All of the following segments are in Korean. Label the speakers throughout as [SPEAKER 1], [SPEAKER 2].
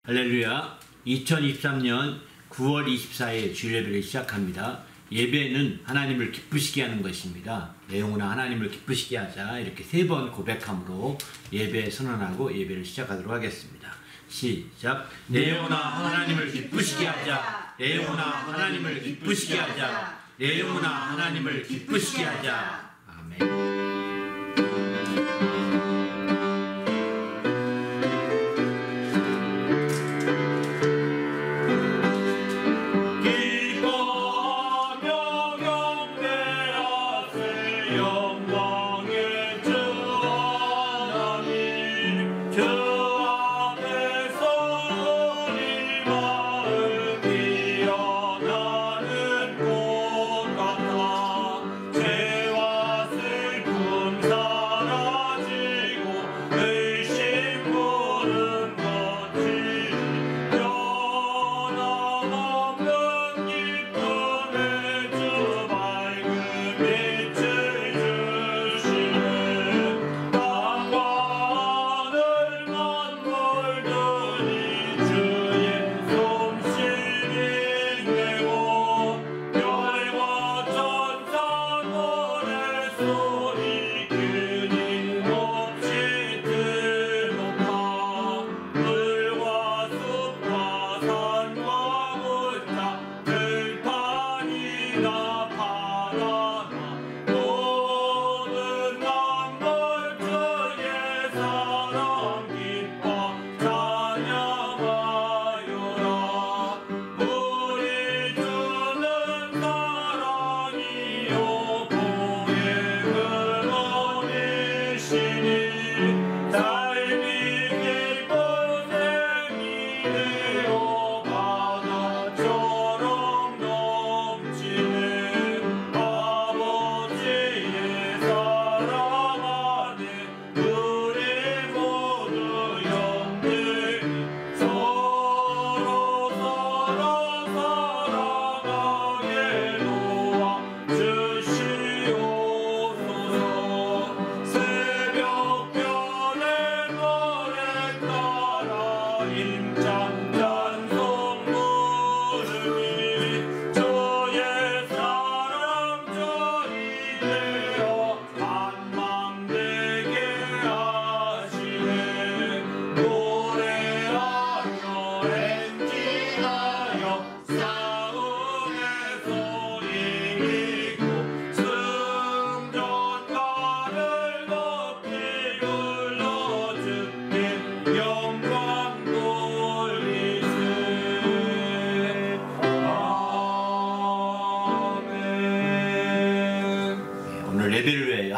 [SPEAKER 1] 할렐루야. 2023년 9월 24일 주일 예배를 시작합니다. 예배는 하나님을 기쁘시게 하는 것입니다. 내 영혼아 하나님을 기쁘시게 하자, 이렇게 3번 고백함으로 예배 선언하고 예배를 시작하도록 하겠습니다. 시작. 내 영혼아 하나님을 기쁘시게 하자. 내 영혼아 하나님을 기쁘시게 하자. 내 영혼아 하나님을 기쁘시게 하자. 아멘.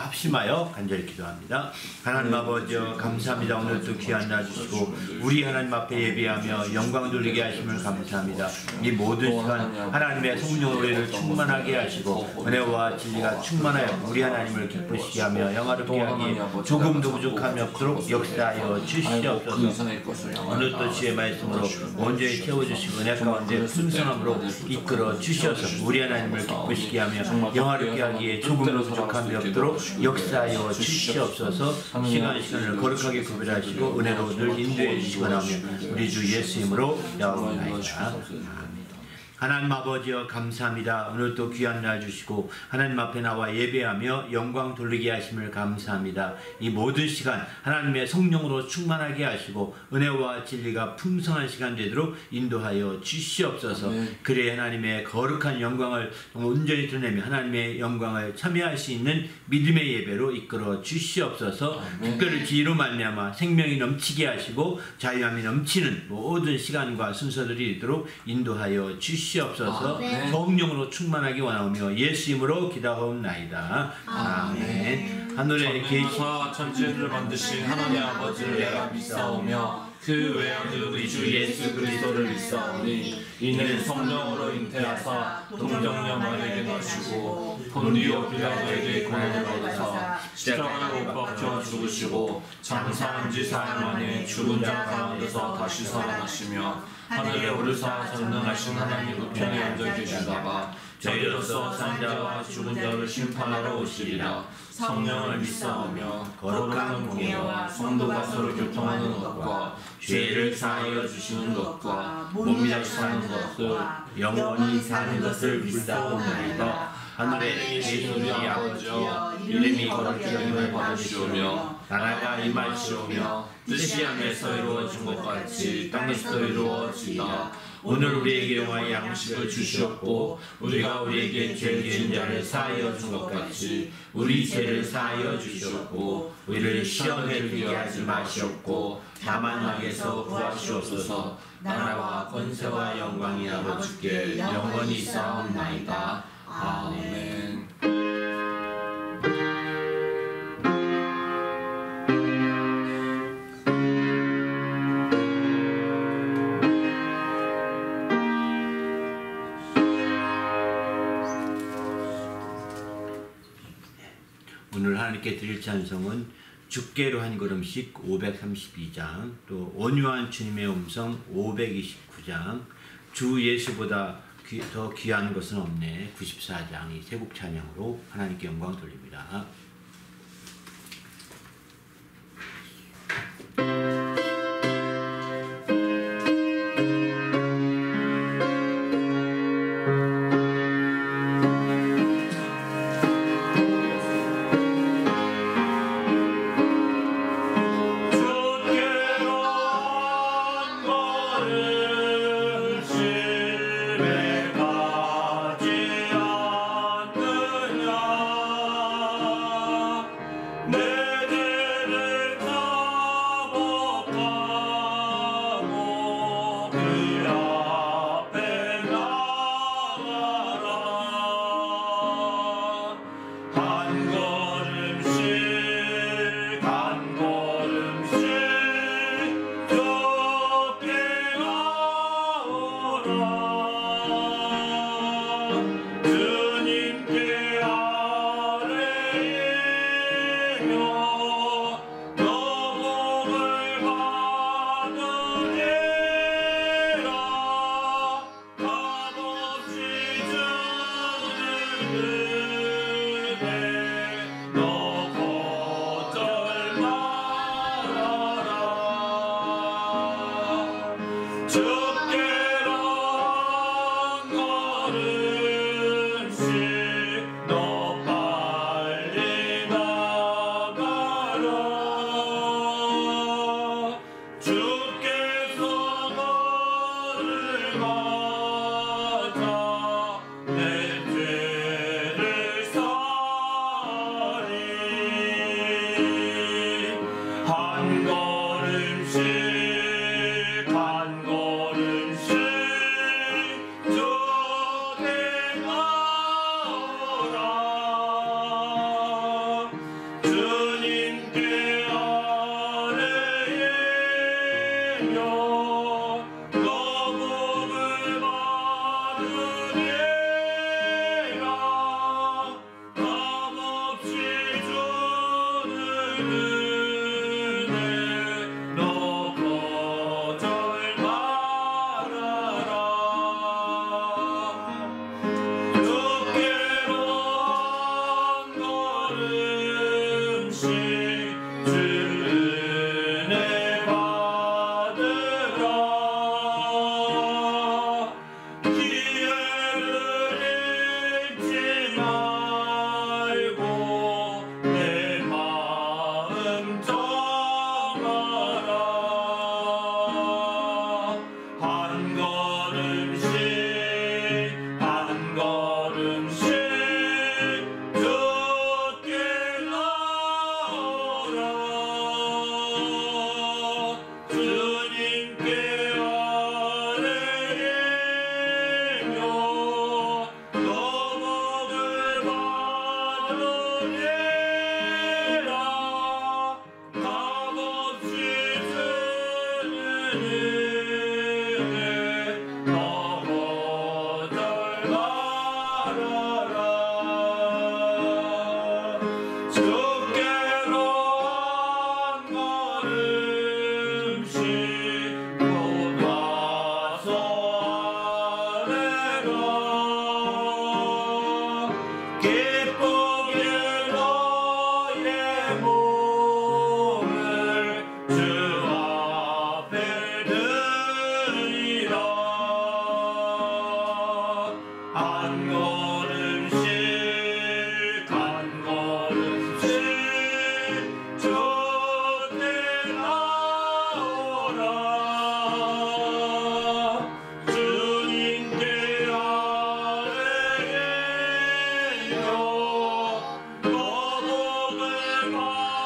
[SPEAKER 1] 합심하여 간절히 기도합니다. 하나님 아버지여, 감사합니다. 오늘도 귀한 날 주시고 우리 하나님 앞에 예배하며 영광 돌리게 하심을 감사합니다. 이 모든 시간 하나님의 성령 의를 충만하게 하시고 은혜와 진리가 충만하여 우리 하나님을 기쁘시게 하며 영화롭게 하기에 조금도 부족함이 없도록 역사하여 주시옵소서. 오늘 또 주의 말씀으로 온전히 채워주시고 은혜 가운데 풍성함으로 이끌어 주셔서 우리 하나님을 기쁘시게 하며 영화롭게 하기에 조금도 부족함이 없도록 역사하여 주시옵소서. 시간을 거룩하게 구별하시고 은혜로 늘 인도해 주시고 나오며 우리 주 예수 이름으로 나옵니다. 하나님 아버지여, 감사합니다. 오늘도 귀한 날 주시고 하나님 앞에 나와 예배하며 영광 돌리게 하심을 감사합니다. 이 모든 시간 하나님의 성령으로 충만하게 하시고 은혜와 진리가 풍성한 시간 되도록 인도하여 주시옵소서. 그래 하나님의 거룩한 영광을 온전히 드러내며 하나님의 영광을 참여할 수 있는 믿음의 예배로 이끌어 주시옵소서. 특별히 지혜로 말미암아 생명이 넘치게 하시고 자유함이 넘치는 모든 시간과 순서들이 있도록 인도하여 주시옵소서. 성령으로 충만하게 원하오며 예수 이름으로 기도하옵나이다. 아멘. 하늘에 계시사 천지를 만드신 하나님 아버지를 내가 믿사오며 그 외아들 우리 주 예수 그리스도를 믿사오니 이는 성령으로 잉태하사 동정녀 마리아에게 나시고 본디오 빌라도에게 고난을 받으사 십자가에 못 박혀 죽으시고 장사한 지 사흘 만에 죽은 자 가운데서 다시 살아나시며 하늘에 오르사 전능하신 하나님 우편에 앉아 계시다가
[SPEAKER 2] 저희로서 산 자와 죽은 자를 심판하러 오시리라. 성령을 믿사오며 거룩한 공예와 성도가 서로 교통하는 것과 죄를 사하여 주시는 것과 몸이 사는 것을 영원히 사는 것을 믿사오나이다. 하늘에 계신 우리 아버지여, 이름이 거룩히 여김을 받으시오며 나라가 임하시오며 뜻이 하늘에서 이루어진 것 같이 땅에서도 이루어지이다. 오늘 우리에게 용할 양식을 주시옵고 우리가 우리에게 죄 지은 자를 사하여 준 것 같이 우리 죄를 사하여 주시옵고 우리를 시험에 들게 하지 마시옵고 다만 악에서 구하시옵소서. 나라와 권세와 영광이 아버지께 영원히 있사옵나이다. 아멘.
[SPEAKER 1] 오늘 하나님께 드릴 찬송은 주께로 한 걸음씩 532장, 또 온유한 주님의 음성 529장, 주 예수보다 더 귀한 것은 없네 94장, 이 세곡 찬양으로 하나님께 영광 돌립니다.
[SPEAKER 2] 몸을 주 앞에 드리라. 한 걸음씩 주께 나오라. 주님께 아뢰며 너 복을 받으라.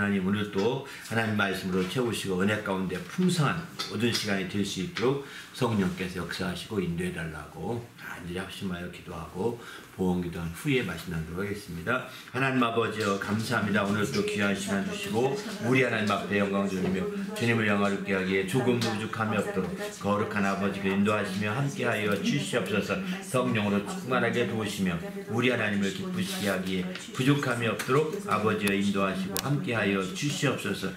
[SPEAKER 1] 하나님 오늘 또 하나님 말씀으로 채우시고 은혜 가운데 풍성한 모든 시간이 될 수 있도록 성령께서 역사하시고 인도해 달라고 간절히 합심하여 기도하고 보험기도한 후에 말씀 나누도록 하겠습니다. 하나님 아버지여 감사합니다. 오늘 또 귀한 시간 주시고 우리 하나님 앞에 영광 돌리며 주님을 영화롭게 하기에 조금도 부족함이 없도록 거룩한 아버지가 인도하시며 함께하여 주시옵소서. 성령으로 충만하게 도우시며 우리 하나님을 기쁘시게 하기에 부족함이 없도록 아버지여 인도하시고 함께하여 주시옵소서.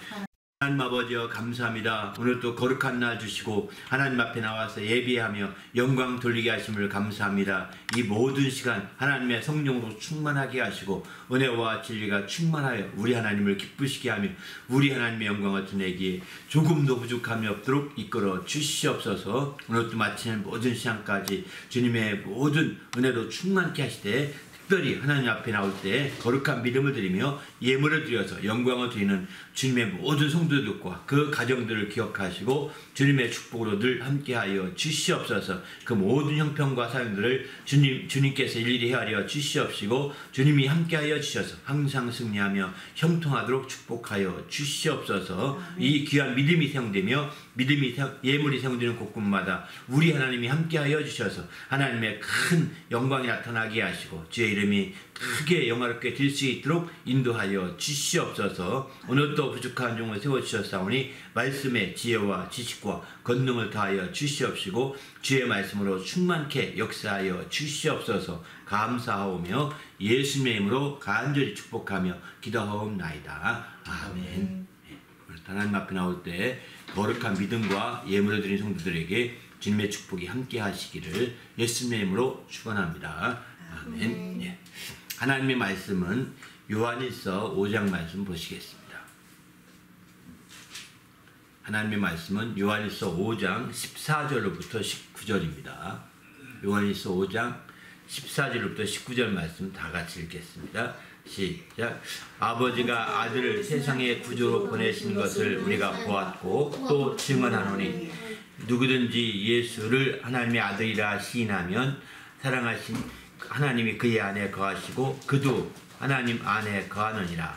[SPEAKER 1] 하나님 아버지여 감사합니다. 오늘 또 거룩한 날 주시고 하나님 앞에 나와서 예배하며 영광 돌리게 하심을 감사합니다. 이 모든 시간 하나님의 성령으로 충만하게 하시고 은혜와 진리가 충만하여 우리 하나님을 기쁘시게 하며 우리 하나님의 영광을 드러내기에 조금도 부족함이 없도록 이끌어 주시옵소서. 오늘 또 마치는 모든 시간까지 주님의 모든 은혜로 충만케 하시되 특별히 하나님 앞에 나올 때 거룩한 믿음을 드리며 예물을 드려서 영광을 드리는 주님의 모든 성도들과 그 가정들을 기억하시고 주님의 축복으로 늘 함께하여 주시옵소서. 그 모든 형편과 사연들을 주님께서 일일이 헤아려 주시옵시고 주님이 함께하여 주셔서 항상 승리하며 형통하도록 축복하여 주시옵소서. 이 귀한 믿음이 세용되며 예물이 세용되는 곳곳마다 우리 하나님이 함께하여 주셔서 하나님의 큰 영광이 나타나게 하시고 주의 이름이 크게 영화롭게 될 수 있도록 인도하여 주시옵소서. 오늘도 부족한 종을 세워주셨사오니 말씀의 지혜와 지식과 권능을 다하여 주시옵시고 주의 말씀으로 충만케 역사하여 주시옵소서. 감사하오며 예수님의 이름으로 간절히 축복하며 기도하옵나이다. 아멘. 하나님 앞에 나올 때 거룩한 믿음과 예물을 드린 성도들에게 주님의 축복이 함께 하시기를 예수님의 이름으로 축원합니다. 아멘. 예. 하나님의 말씀은 요한일서 5장 말씀 보시겠습니다. 하나님의 말씀은 요한일서 5장 14절로부터 19절입니다. 요한일서 5장 14절로부터 19절 말씀 다 같이 읽겠습니다. 시작. 아버지가 아들을 세상의 구주로 보내신 것을 우리가 보았고 또 증언하노니 누구든지 예수를 하나님의 아들이라 시인하면 사랑하신 하나님이 그의 안에 거하시고 그도 하나님 안에 거하느니라.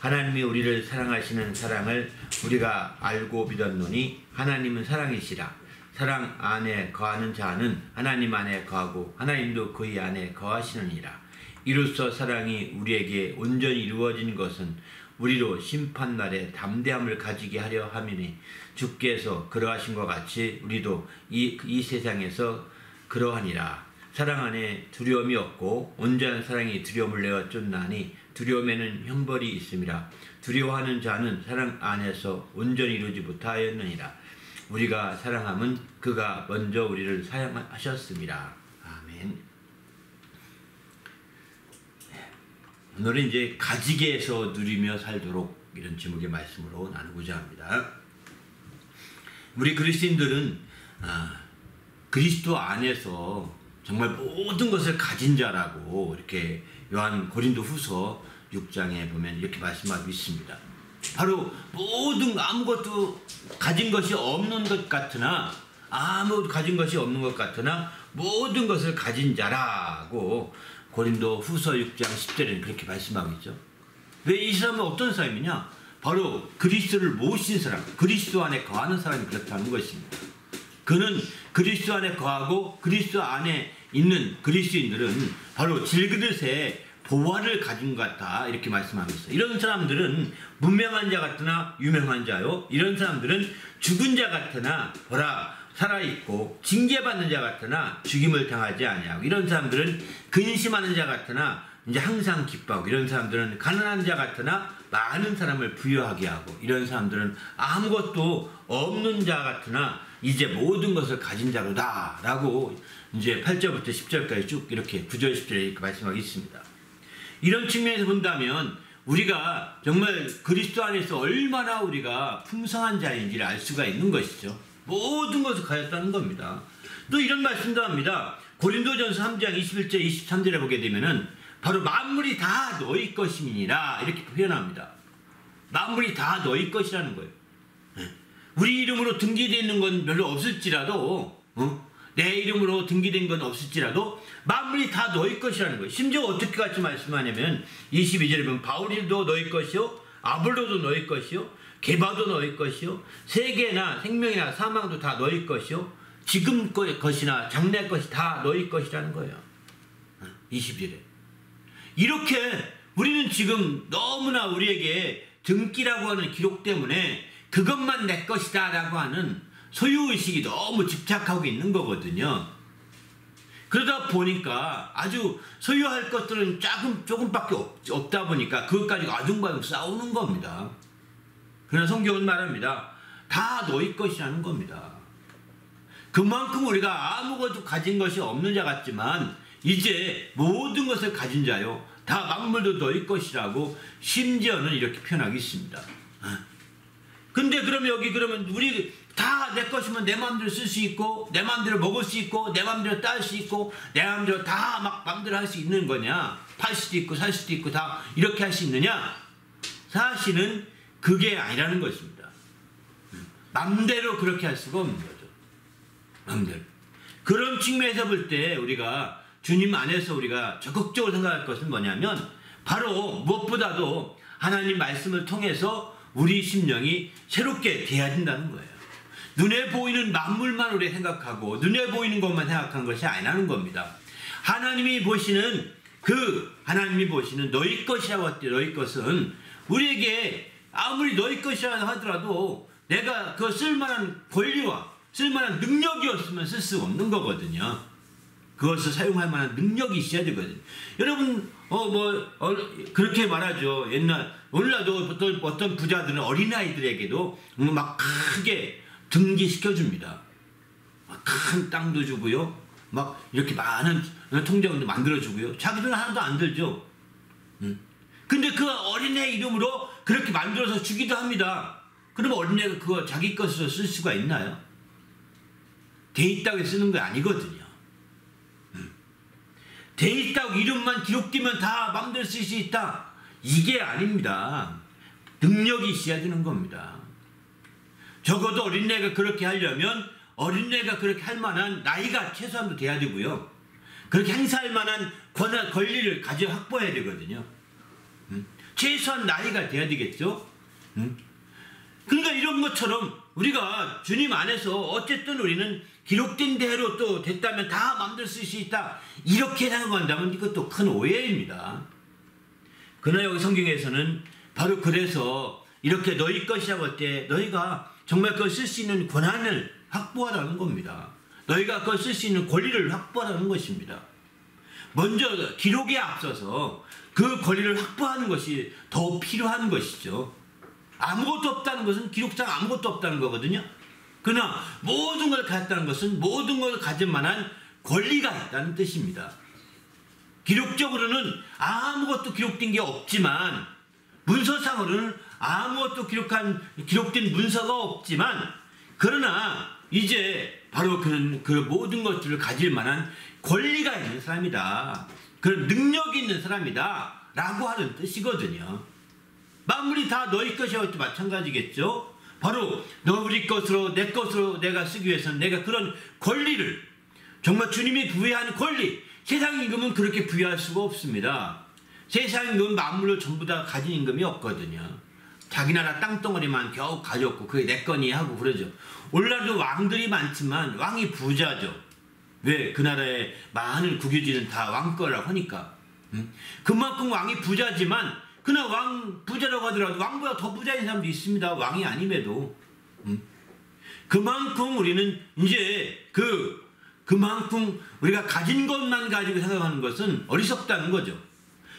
[SPEAKER 1] 하나님이 우리를 사랑하시는 사랑을 우리가 알고 믿었노니 하나님은 사랑이시라. 사랑 안에 거하는 자는 하나님 안에 거하고 하나님도 그의 안에 거하시느니라. 이로써 사랑이 우리에게 온전히 이루어진 것은 우리로 심판날에 담대함을 가지게 하려 함이니 주께서 그러하신 것 같이 우리도 이 세상에서 그러하니라. 사랑 안에 두려움이 없고 온전한 사랑이 두려움을 내어 쫓나니 두려움에는 형벌이 있음이라. 두려워하는 자는 사랑 안에서 온전히 이루지 못하였느니라. 우리가 사랑함은 그가 먼저 우리를 사랑하셨습니다. 아멘. 오늘은 이제 가지게에서 누리며 살도록 이런 제목의 말씀으로 나누고자 합니다. 우리 그리스도인들은 그리스도 안에서 정말 모든 것을 가진 자라고 이렇게 요한 고린도 후서 6장에 보면 이렇게 말씀하고 있습니다. 바로 아무것도 가진 것이 없는 것 같으나 아무것도 가진 것이 없는 것 같으나 모든 것을 가진 자라고 고린도 후서 6장 10절에는 그렇게 말씀하고 있죠. 왜 이 사람은 어떤 사람이냐? 바로 그리스도를 모신 사람, 그리스도 안에 거하는 사람이 그렇다는 것입니다. 그는 그리스도 안에 거하고 그리스도 안에 있는 그리스도인들은 바로 질그릇에 보화를 가진 것 같다 이렇게 말씀하고 있어요. 이런 사람들은 문명한 자 같으나 유명한 자요. 이런 사람들은 죽은 자 같으나 보라 살아있고 징계받는 자 같으나 죽임을 당하지 아니하고 이런 사람들은 근심하는 자 같으나 이제 항상 기뻐하고 이런 사람들은 가난한 자 같으나 많은 사람을 부유하게 하고 이런 사람들은 아무것도 없는 자 같으나 이제 모든 것을 가진 자로다 라고 이제 8절부터 10절까지 쭉 이렇게 9절 10절에 이렇게 말씀하고 있습니다. 이런 측면에서 본다면 우리가 정말 그리스도 안에서 얼마나 우리가 풍성한 자인지를 알 수가 있는 것이죠. 모든 것을 가졌다는 겁니다. 또 이런 말씀도 합니다. 고린도전서 3장 21절 23절에 보게 되면은 바로 만물이 다 너희 것이니라 이렇게 표현합니다. 만물이 다 너희 것이라는 거예요. 우리 이름으로 등기되어 있는 건 별로 없을지라도 내 이름으로 등기된 건 없을지라도 만물이 다 너희 것이라는 거예요. 심지어 어떻게 같이 말씀하냐면 22절에 보면 바울도 너희 것이요 아볼로도 너희 것이요 게바도 너희 것이요 세계나 생명이나 사망도 다 너희 것이요 지금 것이나 장래 것이 다 너희 것이라는 거예요. 20절에 이렇게 우리는 지금 너무나 우리에게 등기라고 하는 기록 때문에 그것만 내 것이다 라고 하는 소유의식이 너무 집착하고 있는 거거든요. 그러다 보니까 아주 소유할 것들은 조금밖에 없다 보니까 그것 가지고 아둥바둥 싸우는 겁니다. 그러나 성경은 말합니다. 다 너희 것이라는 겁니다. 그만큼 우리가 아무것도 가진 것이 없는 자 같지만 이제 모든 것을 가진 자요. 다 만물도 너희 것이라고 심지어는 이렇게 표현하고 있습니다. 근데 그럼 여기 그러면 우리 다 다 내 것이면 내 마음대로 쓸 수 있고 내 마음대로 먹을 수 있고 내 마음대로 딸 수 있고 내 마음대로 다 막 마음대로 할 수 있는 거냐? 팔 수도 있고 살 수도 있고 다 이렇게 할 수 있느냐? 사실은 그게 아니라는 것입니다. 마음대로 그렇게 할 수가 없는 거죠. 마음대로. 그런 측면에서 볼 때 우리가 주님 안에서 우리가 적극적으로 생각할 것은 뭐냐면 바로 무엇보다도 하나님 말씀을 통해서 우리 심령이 새롭게 되어진다는 거예요. 눈에 보이는 만물만 우리 생각하고 눈에 보이는 것만 생각하는 것이 아니라는 겁니다. 하나님이 보시는 너희 것이라고 할 때 너희 것은 우리에게 아무리 너희 것이라 하더라도 내가 그 쓸만한 권리와 쓸만한 능력이 없으면 쓸 수 없는 거거든요. 그것을 사용할 만한 능력이 있어야 되거든요. 여러분 그렇게 말하죠. 오늘날도 어떤 부자들은 어린아이들에게도 막 크게 등기시켜줍니다. 큰 땅도 주고요. 막 이렇게 많은 통장도 만들어주고요. 자기들은 하나도 안 들죠. 근데 그 어린애 이름으로 그렇게 만들어서 주기도 합니다. 그러면 어린애가 그거 자기 것으로 쓸 수가 있나요? 돼 있다고 쓰는 게 아니거든요. 돼 있다고 이름만 기록되면 다 마음대로 쓸 수 있다. 이게 아닙니다. 능력이 있어야 되는 겁니다. 적어도 어린애가 그렇게 하려면 어린애가 그렇게 할 만한 나이가 최소한도 돼야 되고요. 그렇게 행사할 만한 권리를 확보해야 되거든요. 최소한 나이가 돼야 되겠죠. 그러니까 이런 것처럼 우리가 주님 안에서 어쨌든 우리는 기록된 대로 또 됐다면 다 마음대로 쓸 수 있다. 이렇게 생각한다면 이것도 큰 오해입니다. 그러나 여기 성경에서는 바로 그래서 이렇게 너희 것이라고 할 때 너희가 정말 그걸 쓸 수 있는 권한을 확보하라는 겁니다. 너희가 그걸 쓸 수 있는 권리를 확보하라는 것입니다. 먼저 기록에 앞서서 그 권리를 확보하는 것이 더 필요한 것이죠. 아무것도 없다는 것은 기록상 아무것도 없다는 거거든요. 그러나 모든 걸 가졌다는 것은 모든 걸 가질 만한 권리가 있다는 뜻입니다. 기록적으로는 아무것도 기록된 게 없지만 문서상으로는 아무것도 기록된 문서가 없지만 그러나 이제 바로 그 모든 것들을 가질 만한 권리가 있는 사람이다. 그런 능력이 있는 사람이다. 라고 하는 뜻이거든요. 만물이 다 너희 것이와 마찬가지겠죠. 바로 너희 것으로 내 것으로 내가 쓰기 위해서는 내가 그런 권리를 정말 주님이 부여한 권리 세상 임금은 그렇게 부여할 수가 없습니다. 세상 임금은 만물을 전부 다 가진 임금이 없거든요. 자기 나라 땅덩어리만 겨우 가졌고 그게 내 거니 하고 그러죠. 오늘날도 왕들이 많지만 왕이 부자죠. 왜? 그 나라의 많은 국유지는 다 왕 거라고 하니까. 그만큼 왕이 부자지만 그러나 왕 부자라고 하더라도 왕보다 더 부자인 사람도 있습니다. 왕이 아님에도. 그만큼 우리는 이제 그만큼 우리가 가진 것만 가지고 생각하는 것은 어리석다는 거죠.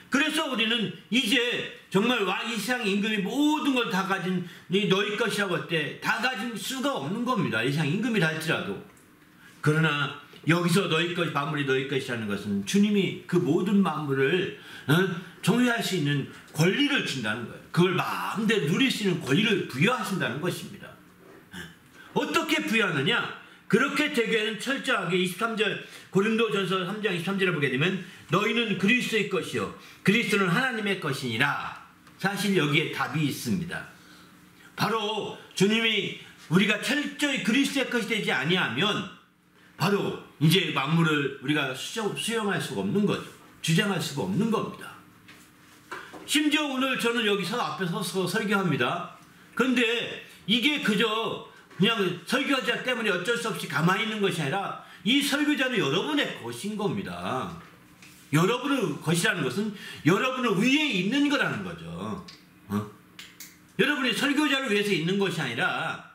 [SPEAKER 1] 그래서 우리는 이제 정말 이 세상 임금이 모든 걸 다 가진 너희 것이라고 할 때 다 가진 수가 없는 겁니다. 이 세상 임금이라 할지라도. 그러나 여기서 너희 것, 만물이 너희 것이라는 것은 주님이 그 모든 만물을 정의할 수 있는 권리를 준다는 거예요. 그걸 마음대로 누릴 수 있는 권리를 부여하신다는 것입니다. 어떻게 부여하느냐? 그렇게 되기에는 철저하게 23절 고린도전서 3장 23절을 보게 되면 너희는 그리스도의 것이요 그리스도는 하나님의 것이니라. 사실 여기에 답이 있습니다. 바로 주님이 우리가 철저히 그리스도의 것이 되지 아니하면 바로 이제 만물을 우리가 수용할 수가 없는 거죠. 주장할 수가 없는 겁니다. 심지어 오늘 저는 여기서 앞에 서서 설교합니다. 그런데 이게 그저 그냥 설교자 때문에 어쩔 수 없이 가만히 있는 것이 아니라 이 설교자는 여러분의 것인 겁니다. 여러분의 것이라는 것은 여러분의 위에 있는 거라는 거죠. 여러분이 설교자를 위해서 있는 것이 아니라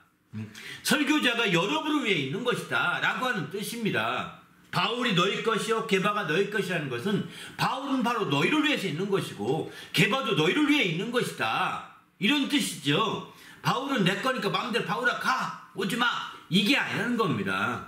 [SPEAKER 1] 설교자가 여러분을 위해 있는 것이다 라고 하는 뜻입니다. 바울이 너희 것이요 게바가 너희 것이라는 것은 바울은 바로 너희를 위해서 있는 것이고 게바도 너희를 위해 있는 것이다 이런 뜻이죠. 바울은 내 거니까 마음대로 바울아 가 오지마 이게 아니라는 겁니다.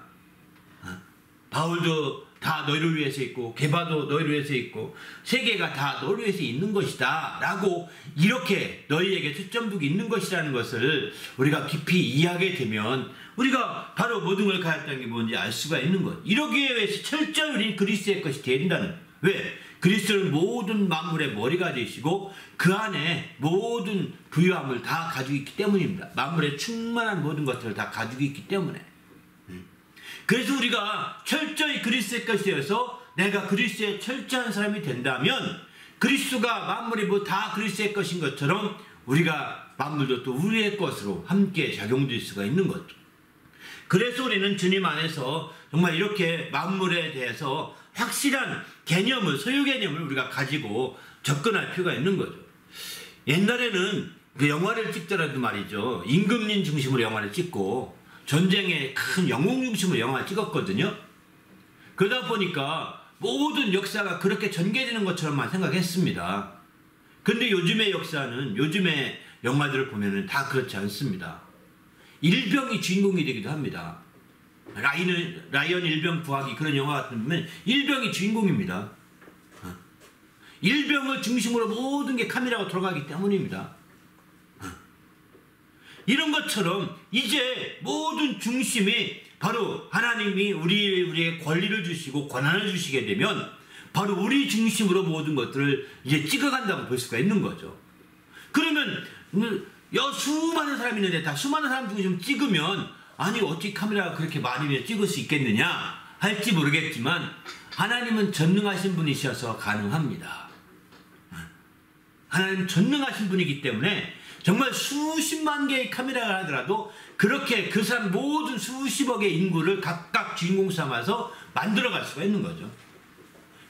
[SPEAKER 1] 바울도 다 너희를 위해서 있고 개바도 너희를 위해서 있고 세계가 다 너희를 위해서 있는 것이다 라고 이렇게 너희에게 초점두고 있는 것이라는 것을 우리가 깊이 이해하게 되면 우리가 바로 모든 걸 가졌다는 게 뭔지 알 수가 있는 것. 이러기 위해서 철저히 우리는 그리스도의 것이 되어야 된다는. 왜? 그리스도는 모든 만물의 머리가 되시고 그 안에 모든 부유함을 다 가지고 있기 때문입니다. 만물의 충만한 모든 것들을 다 가지고 있기 때문에. 그래서 우리가 철저히 그리스도의 것이 되어서 내가 그리스도의 철저한 사람이 된다면 그리스도가 만물이 뭐 다 그리스도의 것인 것처럼 우리가 만물도 또 우리의 것으로 함께 작용될 수가 있는 거죠. 그래서 우리는 주님 안에서 정말 이렇게 만물에 대해서 확실한 개념을, 소유 개념을 우리가 가지고 접근할 필요가 있는 거죠. 옛날에는 그 영화를 찍더라도 말이죠. 임금님 중심으로 영화를 찍고 전쟁의 큰 영웅 중심으로 영화를 찍었거든요. 그러다 보니까 모든 역사가 그렇게 전개되는 것처럼만 생각했습니다. 근데 요즘의 역사는, 요즘의 영화들을 보면은 다 그렇지 않습니다. 일병이 주인공이 되기도 합니다. 라이언 일병 구하기 그런 영화 같은 거 보면 일병이 주인공입니다. 일병을 중심으로 모든 게 카메라가 돌아가기 때문입니다. 이런 것처럼 이제 모든 중심이 바로 하나님이 우리의 권리를 주시고 권한을 주시게 되면 바로 우리 중심으로 모든 것들을 이제 찍어간다고 볼 수가 있는 거죠. 그러면 수많은 사람이 있는데 다 수많은 사람 중심으로 찍으면 아니 어떻게 카메라가 그렇게 많이 찍을 수 있겠느냐 할지 모르겠지만 하나님은 전능하신 분이셔서 가능합니다. 하나님은 전능하신 분이기 때문에 정말 수십만 개의 카메라가 하더라도 그렇게 그 사람 모든 수십억의 인구를 각각 주인공 삼아서 만들어갈 수가 있는 거죠.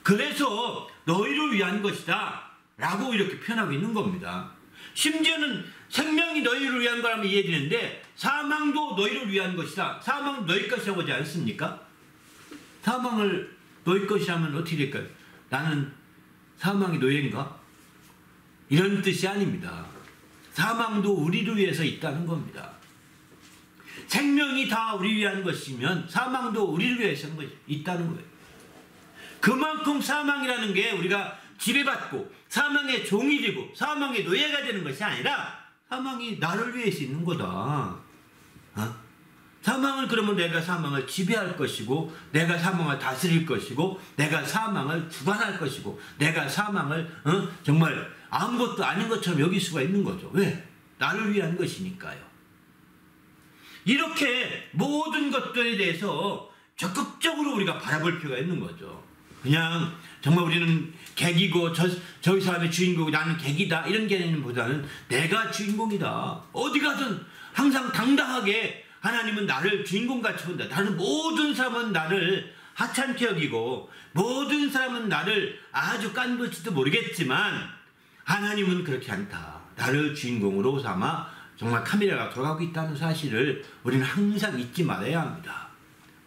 [SPEAKER 1] 그래서 너희를 위한 것이다 라고 이렇게 표현하고 있는 겁니다. 심지어는 생명이 너희를 위한 거라면 이해되는데 사망도 너희를 위한 것이다. 사망은 너희 것이라고 하지 않습니까? 사망을 너희 것이라면 어떻게 될까요? 나는 사망이 너희인가? 이런 뜻이 아닙니다. 사망도 우리를 위해서 있다는 겁니다. 생명이 다 우리 위한 것이면 사망도 우리를 위해서 있다는 거예요. 그만큼 사망이라는 게 우리가 지배받고 사망의 종이 되고 사망의 노예가 되는 것이 아니라 사망이 나를 위해서 있는 거다. 사망을 그러면 내가 사망을 지배할 것이고 내가 사망을 다스릴 것이고 내가 사망을 주관할 것이고 내가 사망을 정말 아무것도 아닌 것처럼 여길 수가 있는 거죠. 왜? 나를 위한 것이니까요. 이렇게 모든 것들에 대해서 적극적으로 우리가 바라볼 필요가 있는 거죠. 그냥 정말 우리는 객이고 저기 사람의 주인공이 나는 객이다 이런 개념보다는 내가 주인공이다. 어디 가든 항상 당당하게 하나님은 나를 주인공같이 본다. 다른 모든 사람은 나를 하찮게 여기고 모든 사람은 나를 아주 깐볼지도 모르겠지만 하나님은 그렇게 않다. 나를 주인공으로 삼아 정말 카메라가 돌아가고 있다는 사실을 우리는 항상 잊지 말아야 합니다.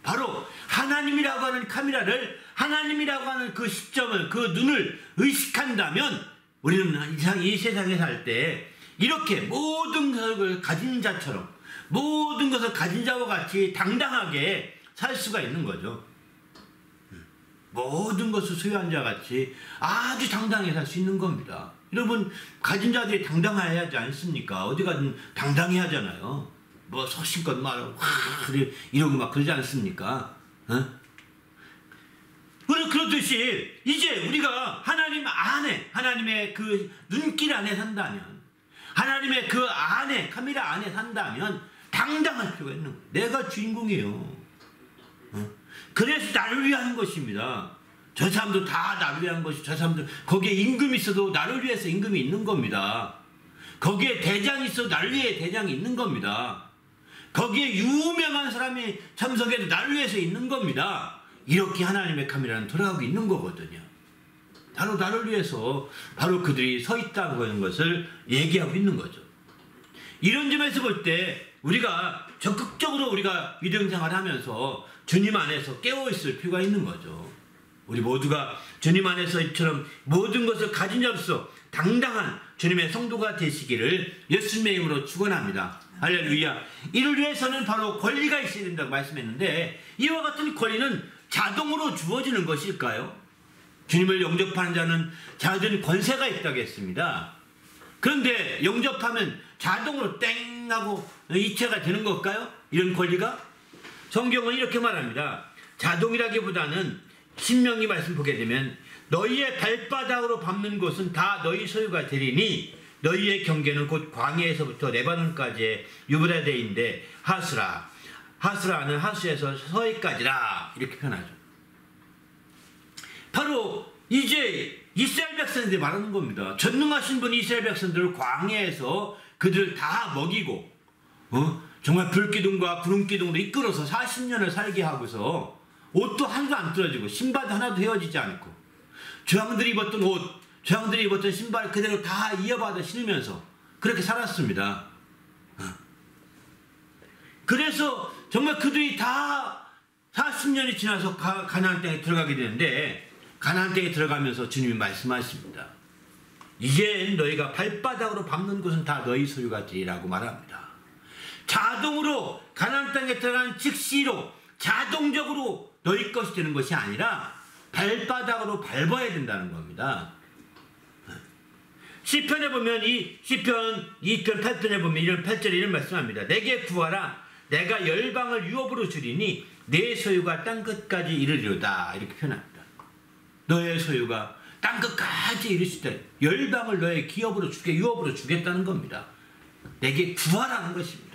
[SPEAKER 1] 바로 하나님이라고 하는 카메라를 하나님이라고 하는 그 시점을 그 눈을 의식한다면 우리는 이 세상에 살 때 이렇게 모든 것을 가진 자처럼 모든 것을 가진 자와 같이 당당하게 살 수가 있는 거죠. 모든 것을 소유한 자 같이 아주 당당하게 살 수 있는 겁니다. 여러분 가진 자들이 당당해야 하지 않습니까? 어디 가든 당당해야 하잖아요. 뭐 소신껏 말하고 이러고 막 그러지 않습니까? 그렇듯이 이제 우리가 하나님 안에 하나님의 그 눈길 안에 산다면 하나님의 그 안에 카메라 안에 산다면 당당할 필요가 있는 거예요. 내가 주인공이에요. 그래서 나를 위한 것입니다. 저 사람도 다 나를 위한 것이 저 사람들 거기에 임금이 있어도 나를 위해서 임금이 있는 겁니다. 거기에 대장이 있어도 나를 위해 대장이 있는 겁니다. 거기에 유명한 사람이 참석해도 나를 위해서 있는 겁니다. 이렇게 하나님의 카메라는 돌아가고 있는 거거든요. 바로 나를 위해서 바로 그들이 서 있다는 것을 얘기하고 있는 거죠. 이런 점에서 볼 때 우리가 적극적으로 우리가 믿음 생활을 하면서 주님 안에서 깨어있을 필요가 있는 거죠. 우리 모두가 주님 안에서 이처럼 모든 것을 가진 자로서 당당한 주님의 성도가 되시기를 예수님의 이름으로 축원합니다. 할렐루야. 이를 위해서는 바로 권리가 있어야 된다고 말씀했는데 이와 같은 권리는 자동으로 주어지는 것일까요? 주님을 영접하는 자는 자진 권세가 있다고 했습니다. 그런데 영접하면 자동으로 땡 하고 이체가 되는 걸까요? 이런 권리가? 성경은 이렇게 말합니다. 자동이라기보다는 신명기 말씀 보게 되면 너희의 발바닥으로 밟는 곳은 다 너희 소유가 되리니 너희의 경계는 곧 광야에서부터 레바논까지의 유브라데인데 하수라. 하수라는 하수에서 서해까지라 이렇게 표현하죠. 바로 이제 이스라엘 백성들이 말하는 겁니다. 전능하신 분이 이스라엘 백성들을 광야에서 그들을 다 먹이고 정말 불기둥과 구름기둥으로 이끌어서 40년을 살게 하고서 옷도 하나도 안 떨어지고 신발도 하나도 헤어지지 않고 조상들이 입었던 옷, 조상들이 입었던 신발 그대로 다 이어받아 신으면서 그렇게 살았습니다. 그래서 정말 그들이 다 40년이 지나서 가나안 땅에 들어가게 되는데 가나안 땅에 들어가면서 주님이 말씀하십니다. 이제 너희가 발바닥으로 밟는 곳은 다 너희 소유가 되리라고 말합니다. 자동으로 가나안 땅에 들어간 즉시로 자동적으로 너희 것이 되는 것이 아니라 발바닥으로 밟아야 된다는 겁니다. 시편에 보면 이 시편 2편 8편에 보면 이런 8절에 이런 말씀합니다. 내게 구하라 내가 열방을 유업으로 주리니 내 소유가 땅끝까지 이르리로다 이렇게 표현합니다. 너의 소유가 땅끝까지 이르시다. 열방을 너의 기업으로 주게 유업으로 주겠다는 겁니다. 내게 구하라는 것입니다.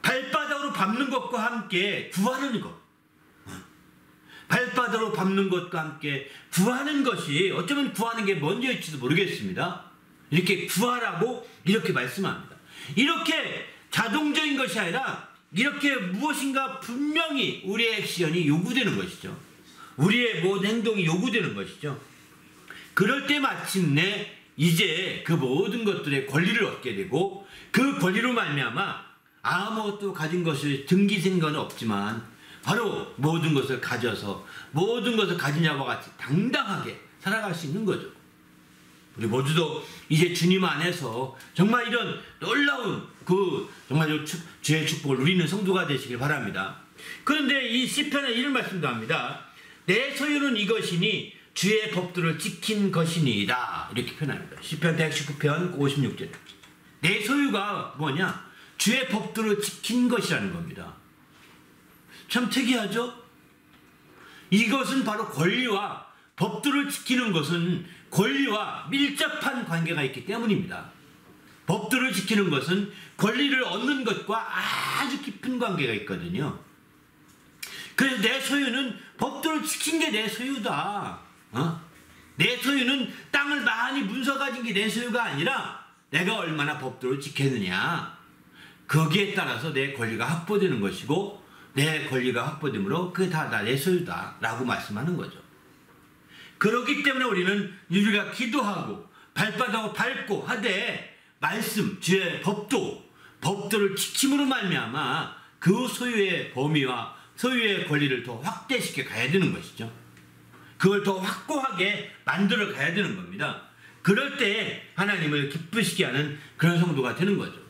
[SPEAKER 1] 발바닥으로 밟는 것과 함께 구하는 것, 발바닥으로 밟는 것과 함께 구하는 것이 어쩌면 구하는 게 먼저일지도 모르겠습니다. 이렇게 구하라고 이렇게 말씀합니다. 이렇게 자동적인 것이 아니라 이렇게 무엇인가 분명히 우리의 액션이 요구되는 것이죠. 우리의 모든 행동이 요구되는 것이죠. 그럴 때 마침내 이제 그 모든 것들의 권리를 얻게 되고 그 권리로 말미암아 아무것도 가진 것을 등기생 건 없지만 바로 모든 것을 가져서 모든 것을 가진 자와 같이 당당하게 살아갈 수 있는 거죠. 우리 모두도 이제 주님 안에서 정말 이런 놀라운 정말 주의 축복을 누리는 성도가 되시길 바랍니다. 그런데 이 시편에 이런 말씀도 합니다. 내 소유는 이것이니 주의 법도를 지킨 것이니이다 이렇게 표현합니다. 시편 119편 56절. 내 소유가 뭐냐? 주의 법도를 지킨 것이라는 겁니다. 참 특이하죠? 이것은 바로 권리와 법도를 지키는 것은 권리와 밀접한 관계가 있기 때문입니다. 법도를 지키는 것은 권리를 얻는 것과 아주 깊은 관계가 있거든요. 그래서 내 소유는 법도를 지킨 게 내 소유다. 내 소유는 땅을 많이 문서 가진 게 내 소유가 아니라 내가 얼마나 법도를 지켰느냐. 거기에 따라서 내 권리가 확보되는 것이고 내 권리가 확보되므로 그게 다 내 소유다 라고 말씀하는 거죠. 그렇기 때문에 우리가 기도하고 발바닥을 밟고 하되 말씀, 주의 법도를 지킴으로 말미암아 그 소유의 범위와 소유의 권리를 더 확대시켜 가야 되는 것이죠. 그걸 더 확고하게 만들어 가야 되는 겁니다. 그럴 때 하나님을 기쁘시게 하는 그런 성도가 되는 거죠.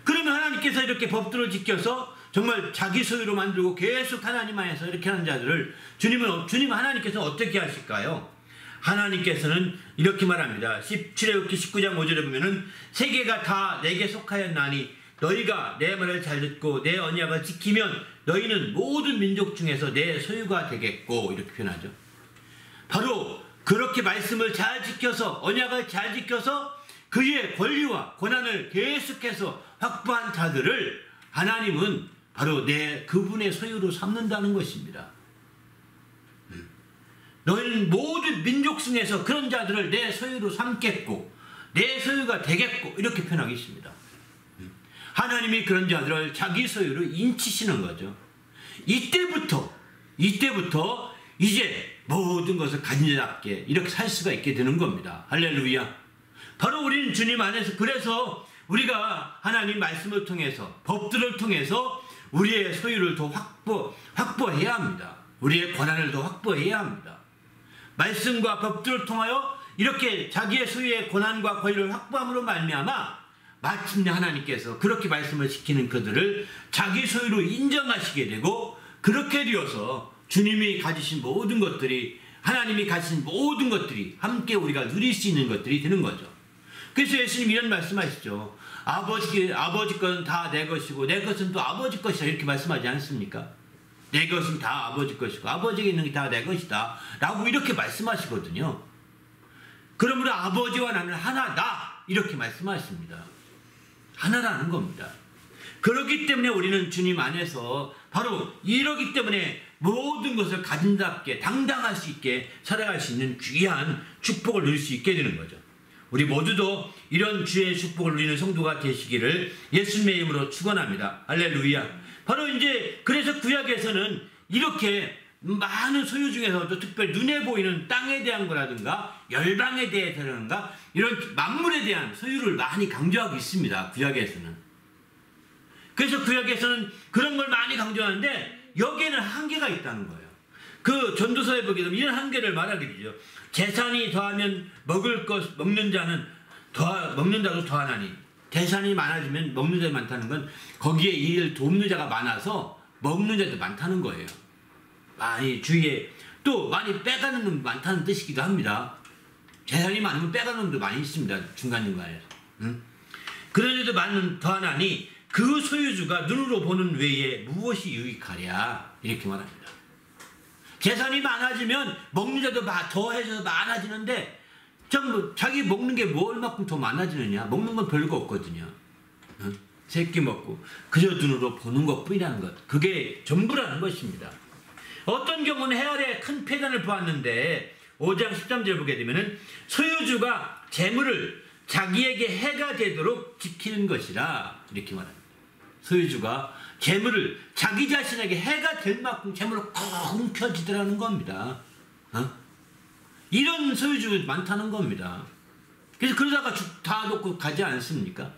[SPEAKER 1] 그러면 하나님께서 이렇게 법도를 지켜서 정말 자기 소유로 만들고 계속 하나님 안에서 이렇게 하는 자들을 주님 하나님께서 어떻게 하실까요? 하나님께서는 이렇게 말합니다. 출애굽기 19장 5절에 보면은 세계가 다 내게 속하였나니 너희가 내 말을 잘 듣고 내 언약을 지키면 너희는 모든 민족 중에서 내 소유가 되겠고 이렇게 표현하죠. 바로 그렇게 말씀을 잘 지켜서 언약을 잘 지켜서 그의 권리와 권한을 계속해서 확보한 자들을 하나님은 바로 그분의 소유로 삼는다는 것입니다. 너희는 모든 민족 중에서 그런 자들을 내 소유로 삼겠고 내 소유가 되겠고 이렇게 표현하겠습니다. 하나님이 그런 자들을 자기 소유로 인치시는 거죠. 이때부터 이제 모든 것을 가진 자답게 이렇게 살 수가 있게 되는 겁니다. 할렐루야. 바로 우리는 주님 안에서 그래서 우리가 하나님 말씀을 통해서 법들을 통해서 우리의 소유를 더 확보해야 합니다. 우리의 권한을 더 확보해야 합니다. 말씀과 법들을 통하여 이렇게 자기의 소유의 권한과 권리를 확보함으로 말미암아 마침내 하나님께서 그렇게 말씀을 지키는 그들을 자기 소유로 인정하시게 되고 그렇게 되어서 주님이 가지신 모든 것들이, 하나님이 가지신 모든 것들이 함께 우리가 누릴 수 있는 것들이 되는 거죠. 그래서 예수님 이런 말씀하시죠. 아버지 것은 다 내 것이고 내 것은 또 아버지 것이다, 이렇게 말씀하지 않습니까? 내 것은 다 아버지 것이고 아버지에게 있는 게 다 내 것이다 라고 이렇게 말씀하시거든요. 그러므로 아버지와 나는 하나다, 이렇게 말씀하십니다. 하나라는 겁니다. 그렇기 때문에 우리는 주님 안에서 바로 이러기 때문에 모든 것을 가진답게 당당할 수 있게 살아갈 수 있는 귀한 축복을 누릴 수 있게 되는 거죠. 우리 모두도 이런 주의 축복을 누리는 성도가 되시기를 예수님의 이름으로 축원합니다. 할렐루야. 바로 이제 그래서 구약에서는 이렇게 많은 소유 중에서도 특별히 눈에 보이는 땅에 대한 거라든가 열방에 대해서라든가 이런 만물에 대한 소유를 많이 강조하고 있습니다. 구약에서는. 그래서 구약에서는 그런 걸 많이 강조하는데 여기에는 한계가 있다는 거예요. 그 전도서에 보게 되면 이런 한계를 말하게 되죠. 재산이 더하면 먹는 자는 먹는다도 더하나니. 재산이 많아지면 먹는 자가 많다는 건 거기에 이를 돕는 자가 많아서 먹는 자도 많다는 거예요. 많이 주위에 또 많이 빼가는 놈도 많다는 뜻이기도 합니다. 재산이 많으면 빼가는 놈도 많이 있습니다. 중간중간에. 그런 데도 많은 더하나니 그 소유주가 눈으로 보는 외에 무엇이 유익하랴, 이렇게 말합니다. 재산이 많아지면 먹는 자도 더해서 많아지는데 전부 자기 먹는 게 뭐 얼마큼 더 많아지느냐. 먹는 건 별거 없거든요. 새끼 먹고 그저 눈으로 보는 것뿐이라는 것, 그게 전부라는 것입니다. 어떤 경우는 해아래 큰 폐단을 보았는데 5장 13절 보게 되면은 소유주가 재물을 자기에게 해가 되도록 지키는 것이라, 이렇게 말합니다. 소유주가 재물을 자기 자신에게 해가 될 만큼 재물을 꼭 움켜쥐더라는 겁니다. 이런 소유주 많다는 겁니다. 그래서 그러다가 다 놓고 가지 않습니까?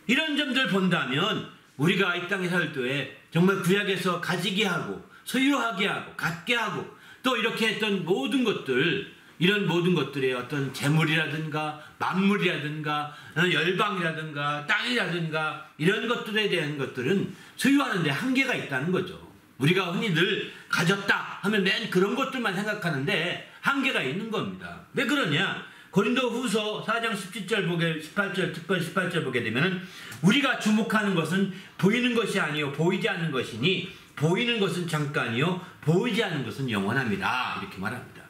[SPEAKER 1] 이런 점들 본다면 우리가 이 땅에 살 때에 정말 구약에서 가지게 하고 소유하게 하고 갖게 하고 또 이렇게 했던 모든 것들, 이런 모든 것들의 어떤 재물이라든가 만물이라든가 열방이라든가 땅이라든가 이런 것들에 대한 것들은 소유하는 데 한계가 있다는 거죠. 우리가 흔히 늘 가졌다 하면 맨 그런 것들만 생각하는데 한계가 있는 겁니다. 왜 그러냐? 고린도 후서 4장 18절 특별 18절 보게 되면 우리가 주목하는 것은 보이는 것이 아니요 보이지 않는 것이니 보이는 것은 잠깐이요 보이지 않는 것은 영원합니다, 이렇게 말합니다.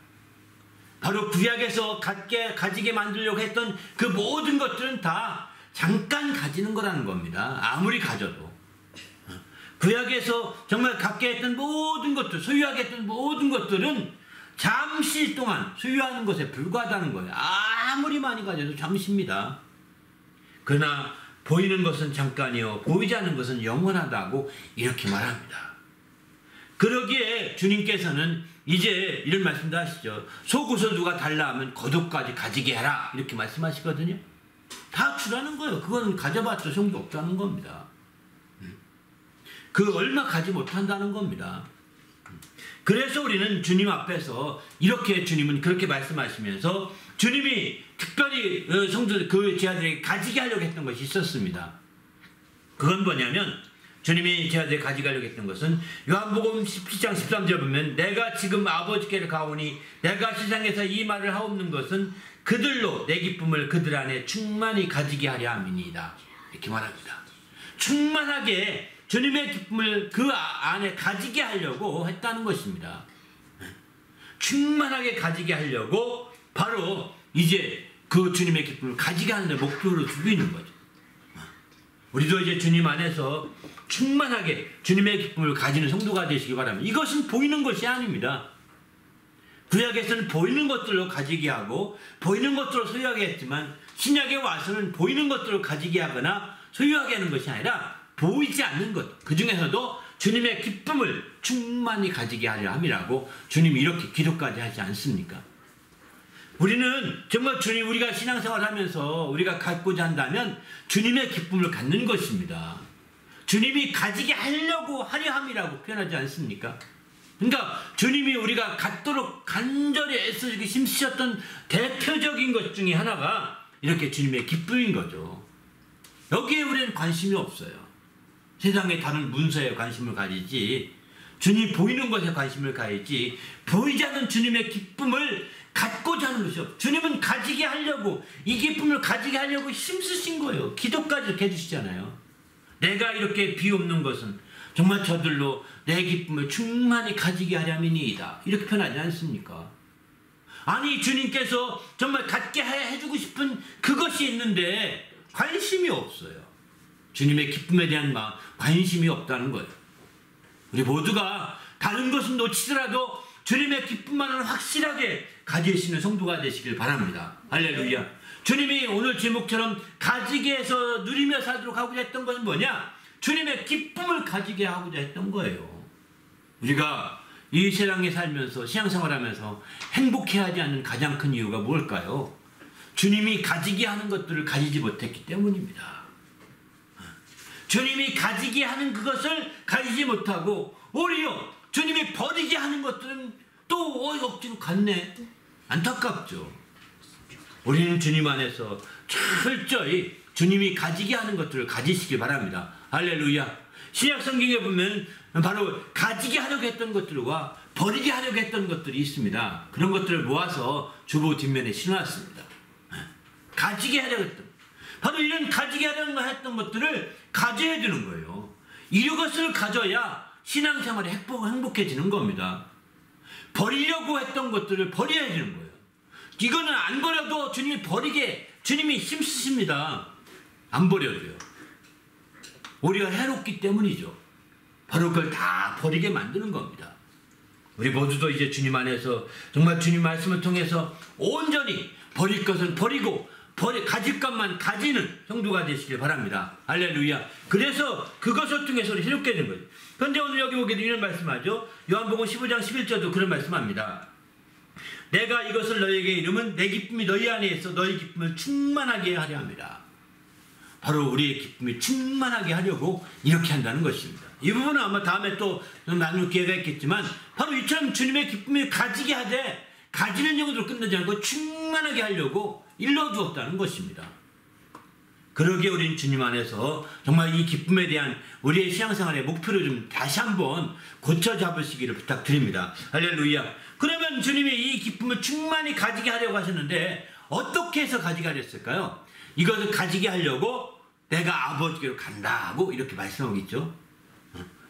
[SPEAKER 1] 바로 구약에서 가지게 만들려고 했던 그 모든 것들은 다 잠깐 가지는 거라는 겁니다. 아무리 가져도. 구약에서 정말 갖게 했던 모든 것들, 소유하게 했던 모든 것들은 잠시 동안 소유하는 것에 불과하다는 거예요. 아무리 많이 가져도 잠시입니다. 그러나 보이는 것은 잠깐이요 보이지 않는 것은 영원하다고 이렇게 말합니다. 그러기에 주님께서는 이제 이런 말씀도 하시죠. 속옷을 누가 달라 하면 겉옷까지 가지게 해라, 이렇게 말씀하시거든요. 다 주라는 거예요. 그건 가져봤자 소용도 없다는 겁니다. 그 얼마 가지 못한다는 겁니다. 그래서 우리는 주님 앞에서 이렇게 주님은 그렇게 말씀하시면서 주님이 특별히 성도들 그 제자들에게 가지게 하려고 했던 것이 있었습니다. 그건 뭐냐면 주님이 제자들에게 가지게 하려고 했던 것은 요한복음 17장 13절 보면 내가 지금 아버지께로 가오니 내가 세상에서 이 말을 하옵는 것은 그들로 내 기쁨을 그들 안에 충만히 가지게 하려 함이니이다, 이렇게 말합니다. 충만하게 주님의 기쁨을 그 안에 가지게 하려고 했다는 것입니다. 충만하게 가지게 하려고 바로 이제 그 주님의 기쁨을 가지게 하는 데 목표로 두고 있는 거죠. 우리도 이제 주님 안에서 충만하게 주님의 기쁨을 가지는 성도가 되시기 바랍니다. 이것은 보이는 것이 아닙니다. 구약에서는 보이는 것들로 가지게 하고 보이는 것들로 소유하게 했지만 신약에 와서는 보이는 것들로 가지게 하거나 소유하게 하는 것이 아니라 보이지 않는 것, 그 중에서도 주님의 기쁨을 충만히 가지게 하려 함이라고 주님이 이렇게 기도까지 하지 않습니까? 우리는 정말 주님, 우리가 신앙생활 하면서 우리가 갖고자 한다면 주님의 기쁨을 갖는 것입니다. 주님이 가지게 하려 함이라고 표현하지 않습니까? 그러니까 주님이 우리가 갖도록 간절히 애써주기 힘쓰셨던 대표적인 것 중에 하나가 이렇게 주님의 기쁨인 거죠. 여기에 우리는 관심이 없어요. 세상의 다른 문서에 관심을 가지지 주님 보이는 것에 관심을 가야지 보이지 않는 주님의 기쁨을 갖고자 하는 것이요. 주님은 가지게 하려고 이 기쁨을 가지게 하려고 힘쓰신 거예요. 기도까지 이렇게 해주시잖아요. 내가 이렇게 비옵는 것은 정말 저들로 내 기쁨을 충만히 가지게 하려면이다. 이렇게 표현하지 않습니까? 아니 주님께서 정말 갖게 해주고 싶은 그것이 있는데 관심이 없어요. 주님의 기쁨에 대한 관심이 없다는 거예요. 우리 모두가 다른 것은 놓치더라도 주님의 기쁨만은 확실하게 가지시는 성도가 되시길 바랍니다. 할렐루야. 주님이 오늘 제목처럼 가지게 해서 누리며 살도록 하고자 했던 것은 뭐냐? 주님의 기쁨을 가지게 하고자 했던 거예요. 우리가 이 세상에 살면서 신앙생활하면서 행복해하지 않는 가장 큰 이유가 뭘까요? 주님이 가지게 하는 것들을 가지지 못했기 때문입니다. 주님이 가지게 하는 그것을 가지지 못하고 오히려 주님이 버리게 하는 것들은 또 억지로 갖네. 안타깝죠. 우리는 주님 안에서 철저히 주님이 가지게 하는 것들을 가지시길 바랍니다. 할렐루야. 신약 성경에 보면 바로 가지게 하려고 했던 것들과 버리게 하려고 했던 것들이 있습니다. 그런 것들을 모아서 주보 뒷면에 신어놨습니다. 가지게 하려고 했던 바로 이런 가지게 하려고 했던 것들을 가져야 되는 거예요. 이것을 가져야 신앙생활이 행복해지는 겁니다. 버리려고 했던 것들을 버려야 되는 거예요. 이거는 안 버려도 주님이 버리게 주님이 힘쓰십니다. 안 버려도요. 우리가 해롭기 때문이죠. 바로 그걸 다 버리게 만드는 겁니다. 우리 모두도 이제 주님 안에서 정말 주님 말씀을 통해서 온전히 버릴 것은 버리고 가질 것만 가지는 성도가 되시길 바랍니다. 할렐루야. 그래서 그것을 통해서 새롭게 되는 거예요. 그런데 오늘 여기 보게 되면 이런 말씀하죠. 요한복음 15장 11절도 그런 말씀합니다. 내가 이것을 너희에게 이름은 내 기쁨이 너희 안에 있어 너희 기쁨을 충만하게 하려 합니다. 바로 우리의 기쁨이 충만하게 하려고 이렇게 한다는 것입니다. 이 부분은 아마 다음에 또 나눌 기회가 있겠지만 바로 이처럼 주님의 기쁨을 가지게 하되 가지는 정도로 끝나지 않고 충만하게 하려고 일러주었다는 것입니다. 그러기에 우리는 주님 안에서 정말 이 기쁨에 대한 우리의 신앙생활의 목표를 좀 다시 한번 고쳐 잡으시기를 부탁드립니다. 할렐루야. 그러면 주님이 이 기쁨을 충만히 가지게 하려고 하셨는데 어떻게 해서 가지게 하셨을까요? 이것을 가지게 하려고 내가 아버지께로 간다 하고 이렇게 말씀하고 있죠.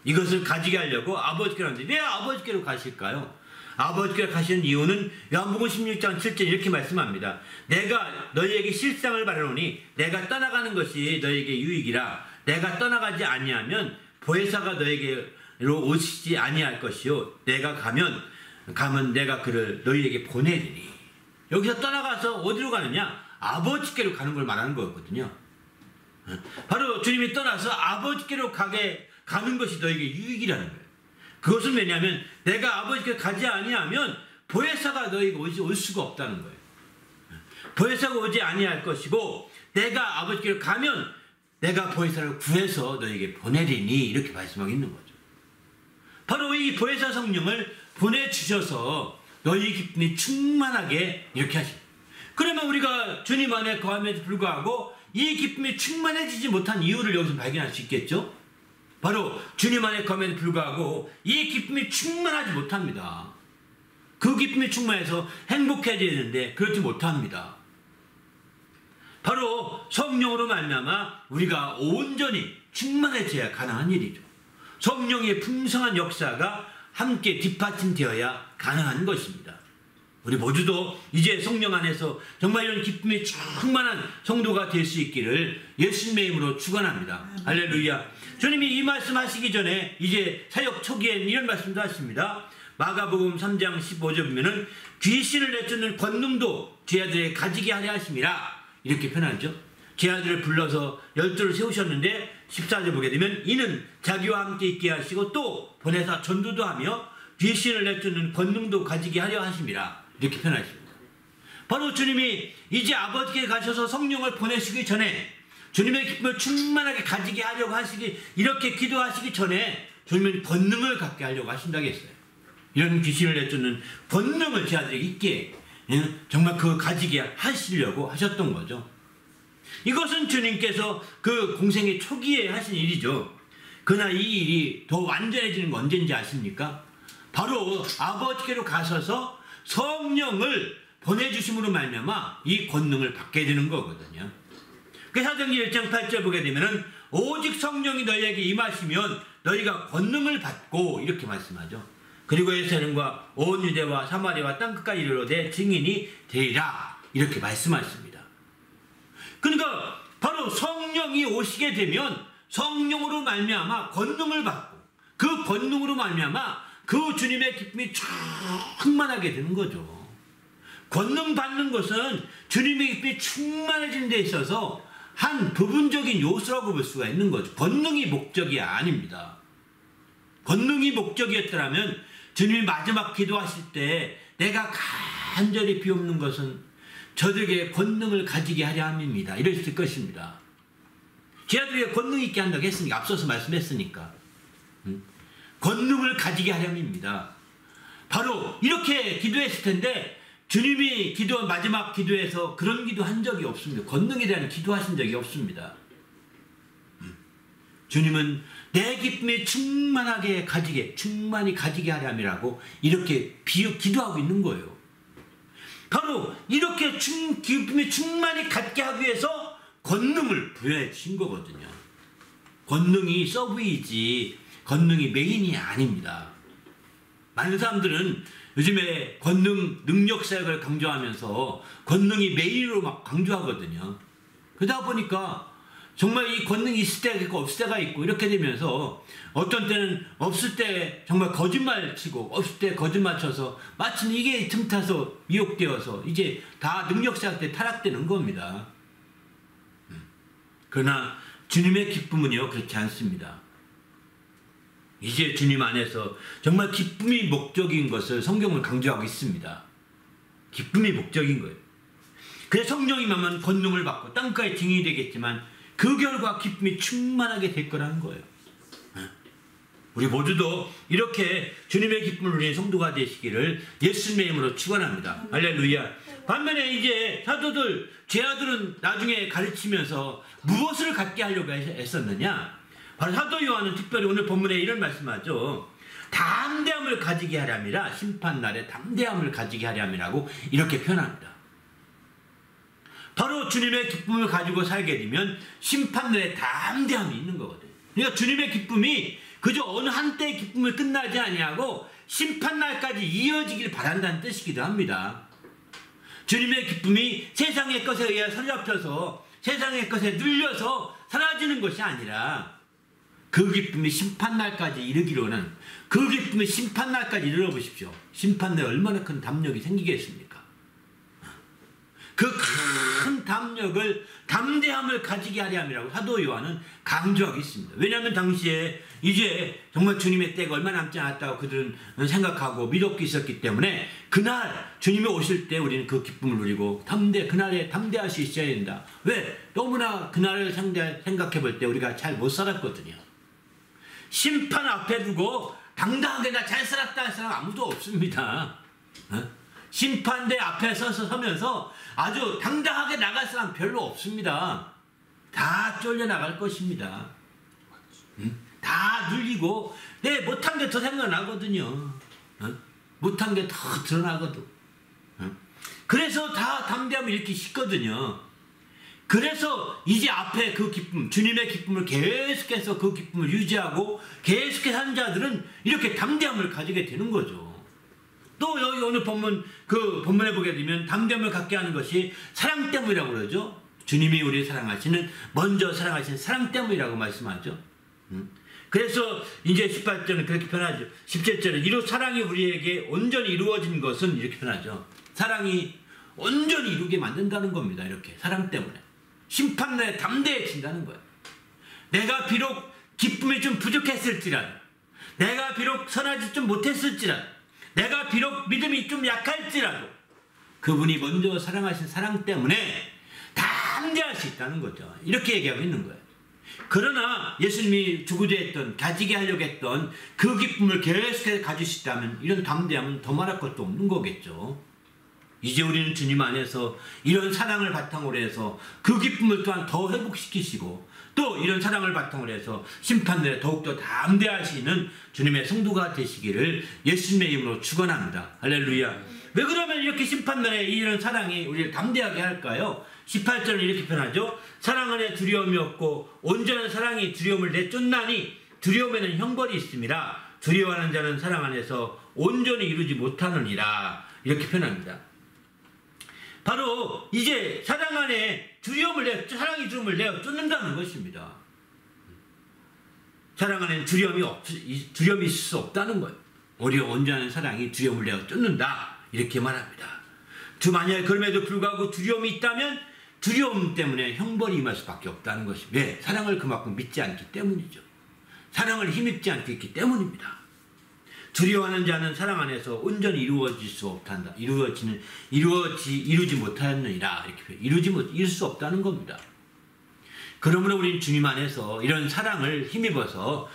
[SPEAKER 1] 이것을 가지게 하려고 아버지께로 하는데 왜 아버지께로 가실까요? 아버지께로 가시는 이유는 요한복음 16장 7절 이렇게 말씀합니다. 내가 너희에게 실상을 바라노니 내가 떠나가는 것이 너희에게 유익이라. 내가 떠나가지 아니하면 보혜사가 너희에게로 오시지 아니할 것이요 내가 가면 내가 그를 너희에게 보내리니. 여기서 떠나가서 어디로 가느냐? 아버지께로 가는 걸 말하는 거였거든요. 바로 주님이 떠나서 아버지께로 가는 것이 너희에게 유익이라는 거예요. 그것은 왜냐하면 내가 아버지께 가지 아니하면 보혜사가 너희에게 올 수가 없다는 거예요. 보혜사가 오지 아니할 것이고 내가 아버지께 가면 내가 보혜사를 구해서 너희에게 보내리니 이렇게 말씀하고 있는 거죠. 바로 이 보혜사 성령을 보내주셔서 너희 기쁨이 충만하게 이렇게 하십니다. 그러면 우리가 주님 안에 거함에도 불구하고 이 기쁨이 충만해지지 못한 이유를 여기서 발견할 수 있겠죠. 바로 주님 안에 거함에도 불구하고 이 기쁨이 충만하지 못합니다. 그 기쁨이 충만해서 행복해져야 되는데 그렇지 못합니다. 바로 성령으로 말미암아 우리가 온전히 충만해져야 가능한 일이죠. 성령의 풍성한 역사가 함께 뒷받침되어야 가능한 것입니다. 우리 모두도 이제 성령 안에서 정말 이런 기쁨이 충만한 성도가 될 수 있기를 예수님의 이름으로 축원합니다. 할렐루야. 주님이 이 말씀하시기 전에 이제 사역 초기엔 이런 말씀도 하십니다. 마가복음 3장 15절 보면은 귀신을 내쫓는 권능도 제 아들에게 가지게 하려 하심이라 이렇게 표현하죠. 제 아들을 불러서 12를 세우셨는데 14절 보게 되면 이는 자기와 함께 있게 하시고 또 보내사 전도도 하며 귀신을 내쫓는 권능도 가지게 하려 하심이라 이렇게 표현하십니다. 바로 주님이 이제 아버지께 가셔서 성령을 보내시기 전에 주님의 기쁨을 충만하게 가지게 하려고 이렇게 기도하시기 전에 주님은 권능을 갖게 하려고 하신다고 했어요. 이런 귀신을 내쫓는 권능을 제 아들에게 있게 정말 그 가지게 하시려고 하셨던 거죠. 이것은 주님께서 그 공생의 초기에 하신 일이죠. 그러나 이 일이 더 완전해지는 건 언제인지 아십니까? 바로 아버지께로 가셔서 성령을 보내주심으로 말미암아 이 권능을 받게 되는 거거든요. 그 사도행전 1장 8절 보게 되면은 오직 성령이 너희에게 임하시면 너희가 권능을 받고 이렇게 말씀하죠. 그리고 예루살렘과 온 유대와 사마리아와 땅끝까지 이르러되 증인이 되리라 이렇게 말씀하십니다. 그러니까 바로 성령이 오시게 되면 성령으로 말미암아 권능을 받고 그 권능으로 말미암아 그 주님의 기쁨이 충만하게 되는 거죠. 권능 받는 것은 주님의 기쁨이 충만해지는 데 있어서 한 부분적인 요소라고 볼 수가 있는 거죠. 권능이 목적이 아닙니다. 권능이 목적이었더라면 주님이 마지막 기도하실 때 내가 간절히 비옵는 것은 저들에게 권능을 가지게 하려 함입니다. 이랬을 것입니다. 제 아들에게 권능 있게 한다고 했으니까 앞서서 말씀했으니까 권능을 가지게 하려 함입니다. 바로 이렇게 기도했을 텐데 주님이 기도 마지막 기도에서 그런 기도한 적이 없습니다. 권능에 대한 기도하신 적이 없습니다. 주님은 내 기쁨이 충만히 가지게 하려 함이라고 이렇게 기도하고 있는 거예요. 바로 이렇게 기쁨이 충만히 갖게 하기 위해서 권능을 부여해 주신 거거든요. 권능이 서브이지 권능이 메인이 아닙니다. 많은 사람들은 요즘에 권능 능력 사역을 강조하면서 권능이 메인으로 막 강조하거든요. 그러다 보니까 정말 이 권능이 있을 때가 있고 없을 때가 있고 이렇게 되면서 어떤 때는 없을 때 정말 거짓말 치고 없을 때 거짓말 쳐서 마침 이게 틈타서 미혹되어서 이제 다 능력 사역 때 타락되는 겁니다. 그러나 주님의 기쁨은요 그렇지 않습니다. 이제 주님 안에서 정말 기쁨이 목적인 것을 성경을 강조하고 있습니다. 기쁨이 목적인 거예요. 그래서 성령이 임하면 권능을 받고 땅까지 증인이 되겠지만 그 결과 기쁨이 충만하게 될 거라는 거예요. 우리 모두도 이렇게 주님의 기쁨을 누리는 성도가 되시기를 예수님의 이름으로 축원합니다. 할렐루야. 반면에 이제 사도들, 제 아들은 나중에 가르치면서 무엇을 갖게 하려고 했었느냐? 바로 사도 요한은 특별히 오늘 본문에 이런 말씀하죠. 담대함을 가지게 하려 함이라 심판날에 담대함을 가지게 하려 함이라고 이렇게 표현합니다. 바로 주님의 기쁨을 가지고 살게 되면 심판날에 담대함이 있는 거거든요. 그러니까 주님의 기쁨이 그저 어느 한때의 기쁨을 끝나지 아니하고 심판날까지 이어지길 바란다는 뜻이기도 합니다. 주님의 기쁨이 세상의 것에 의해 사로잡혀서 세상의 것에 눌려서 사라지는 것이 아니라 그 기쁨이 심판날까지 이르기로는 그 기쁨이 심판날까지 이르러 보십시오. 심판날에 얼마나 큰 담력이 생기겠습니까? 그 큰 담력을 담대함을 가지게 하려 함이라고 사도 요한은 강조하고 있습니다. 왜냐하면 당시에 이제 정말 주님의 때가 얼마 남지 않았다고 그들은 생각하고 믿었고 있었기 때문에 그날 주님이 오실 때 우리는 그 기쁨을 누리고 그날에 담대할 수 있어야 된다. 왜? 너무나 그날을 생각해 볼 때 우리가 잘 못 살았거든요. 심판 앞에 두고 당당하게 나 잘 살았다 할 사람 아무도 없습니다. 심판대 앞에 서면서 아주 당당하게 나갈 사람 별로 없습니다. 다 쫄려나갈 것입니다. 다 눌리고 내 못한 게 더 생각나거든요. 못한 게 더 드러나거든. 그래서 다 담대함을 잃기 쉽거든요. 그래서 이제 앞에 그 기쁨, 주님의 기쁨을 계속해서 그 기쁨을 유지하고 계속해서 하는 자들은 이렇게 담대함을 가지게 되는 거죠. 또 여기 오늘 본문에 보게 되면 담대함을 갖게 하는 것이 사랑 때문이라고 그러죠. 주님이 우리를 먼저 사랑하시는 사랑 때문이라고 말씀하죠. 그래서 이제 18절은 그렇게 표현하죠. 17절은 이로 사랑이 우리에게 온전히 이루어진 것은 이렇게 표현하죠. 사랑이 온전히 이루게 만든다는 겁니다. 이렇게 사랑 때문에. 심판날에 담대해진다는 거예요. 내가 비록 기쁨이 좀 부족했을지라도 내가 비록 선하지 좀 못했을지라도 내가 비록 믿음이 좀 약할지라도 그분이 먼저 사랑하신 사랑 때문에 담대할 수 있다는 거죠. 이렇게 얘기하고 있는 거예요. 그러나 예수님이 주고자 했던 가지게 하려고 했던 그 기쁨을 계속해서 가질 수 있다면 이런 담대함은 더 말할 것도 없는 거겠죠. 이제 우리는 주님 안에서 이런 사랑을 바탕으로 해서 그 기쁨을 또한 더 회복시키시고 또 또 이런 사랑을 바탕으로 해서 심판날에 더욱더 담대하시는 주님의 성도가 되시기를 예수님의 이름으로 축원합니다. 할렐루야. 왜 그러면 이렇게 심판날에 이런 사랑이 우리를 담대하게 할까요? 18절은 이렇게 표현하죠. 사랑 안에 두려움이 없고 온전한 사랑이 두려움을 내쫓나니 두려움에는 형벌이 있음이라 두려워하는 자는 사랑 안에서 온전히 이루지 못하느니라. 이렇게 표현합니다. 바로 이제 사랑 안에 사랑이 두려움을 내어 쫓는다는 것입니다. 사랑 안에는 두려움이 있을 수 없다는 거예요. 오히려 온전한 사랑이 두려움을 내어 쫓는다. 이렇게 말합니다. 만약에 그럼에도 불구하고 두려움이 있다면 두려움 때문에 형벌이 임할 수밖에 없다는 것입니다. 왜? 사랑을 그만큼 믿지 않기 때문이죠. 사랑을 힘입지 않기 때문입니다. 두려워하는 자는 사랑 안에서 온전히 이루어질 수 없단다. 이루지 못하였느니라. 이렇게 이룰 수 없다는 겁니다. 그러므로 우리는 주님 안에서 이런 사랑을 힘입어서